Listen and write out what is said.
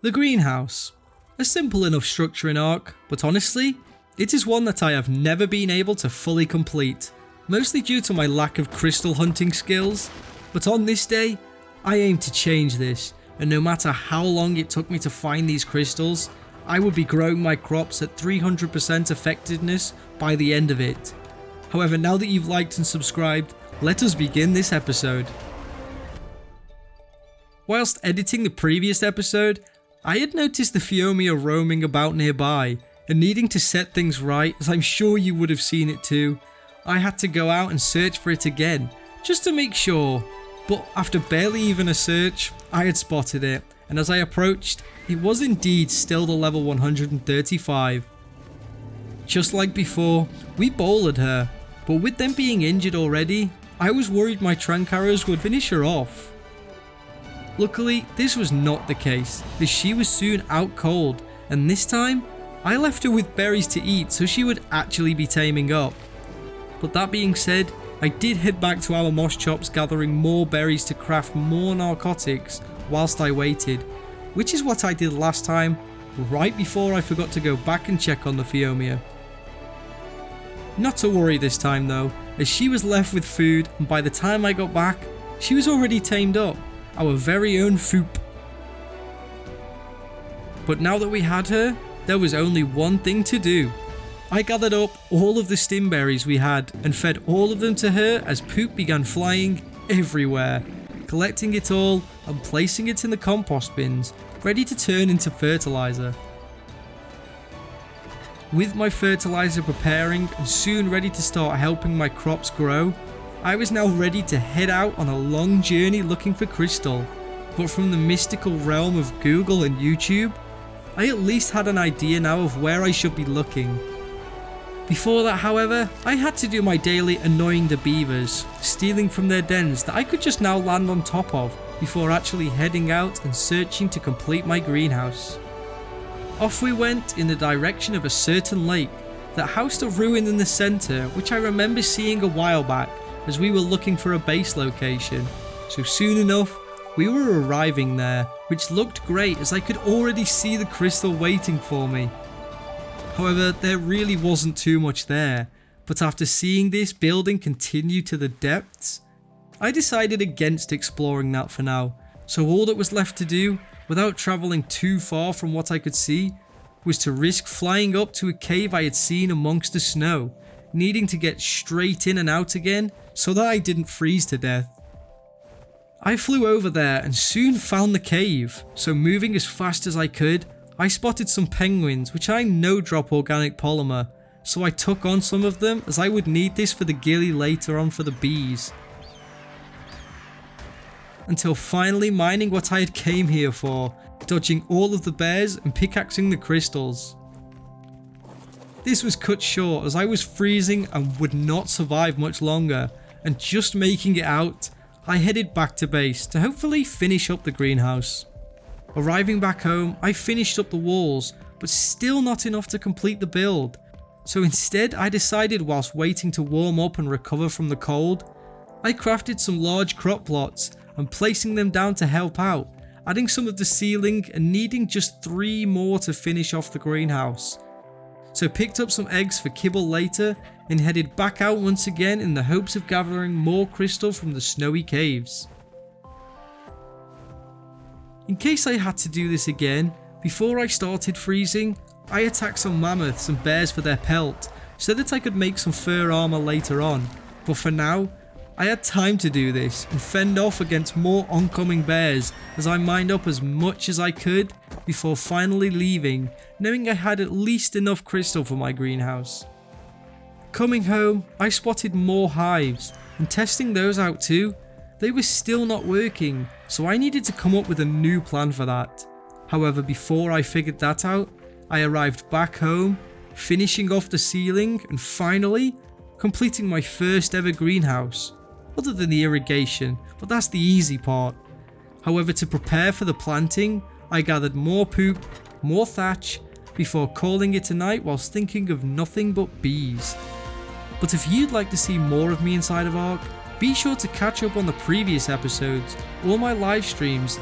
The greenhouse. A simple enough structure in ARK, but honestly, it is one that I have never been able to fully complete, mostly due to my lack of crystal hunting skills. But on this day, I aim to change this, and no matter how long it took me to find these crystals, I would be growing my crops at 300% effectiveness by the end of it. However, now that you've liked and subscribed, let us begin this episode. Whilst editing the previous episode, I had noticed the Phiomia roaming about nearby, and needing to set things right, as I'm sure you would have seen it too, I had to go out and search for it again, just to make sure. But after barely even a search, I had spotted it, and as I approached, it was indeed still the level 135. Just like before, we bowled her, but with them being injured already, I was worried my trank arrows would finish her off. Luckily, this was not the case, as she was soon out cold, and this time, I left her with berries to eat so she would actually be taming up. But that being said, I did head back to our moss chops gathering more berries to craft more narcotics whilst I waited, which is what I did last time, right before I forgot to go back and check on the Phiomia. Not to worry this time though, as she was left with food, and by the time I got back, she was already tamed up. Our very own Foop. But now that we had her, there was only one thing to do. I gathered up all of the stimberries we had and fed all of them to her as poop began flying everywhere, collecting it all and placing it in the compost bins, ready to turn into fertilizer. With my fertilizer preparing and soon ready to start helping my crops grow, I was now ready to head out on a long journey looking for crystal, but from the mystical realm of Google and YouTube, I at least had an idea now of where I should be looking. Before that, however, I had to do my daily annoying the beavers, stealing from their dens that I could just now land on top of, before actually heading out and searching to complete my greenhouse. Off we went in the direction of a certain lake that housed a ruin in the centre, which I remember seeing a while back, as we were looking for a base location, so soon enough we were arriving there, which looked great as I could already see the crystal waiting for me. However, there really wasn't too much there, but after seeing this building continue to the depths, I decided against exploring that for now, so all that was left to do, without travelling too far from what I could see, was to risk flying up to a cave I had seen amongst the snow, needing to get straight in and out again so that I didn't freeze to death. I flew over there and soon found the cave, so moving as fast as I could, I spotted some penguins which I know drop organic polymer, so I took on some of them as I would need this for the ghillie later on for the bees. Until finally mining what I had came here for, dodging all of the bears and pickaxing the crystals. This was cut short as I was freezing and would not survive much longer, and just making it out, I headed back to base to hopefully finish up the greenhouse. Arriving back home, I finished up the walls, but still not enough to complete the build, so instead I decided whilst waiting to warm up and recover from the cold, I crafted some large crop plots and placing them down to help out, adding some of the ceiling and needing just 3 more to finish off the greenhouse. So picked up some eggs for kibble later and headed back out once again in the hopes of gathering more crystal from the snowy caves. In case I had to do this again, before I started freezing, I attacked some mammoths and bears for their pelt so that I could make some fur armor later on, but for now, I had time to do this and fend off against more oncoming bears as I mined up as much as I could before finally leaving, knowing I had at least enough crystal for my greenhouse. Coming home, I spotted more hives, and testing those out too, they were still not working, so I needed to come up with a new plan for that. However, before I figured that out, I arrived back home, finishing off the ceiling and finally completing my first ever greenhouse. Other than the irrigation, but that's the easy part. However, to prepare for the planting, I gathered more poop, more thatch, before calling it a night whilst thinking of nothing but bees. But if you'd like to see more of me inside of ARK, be sure to catch up on the previous episodes or my live streams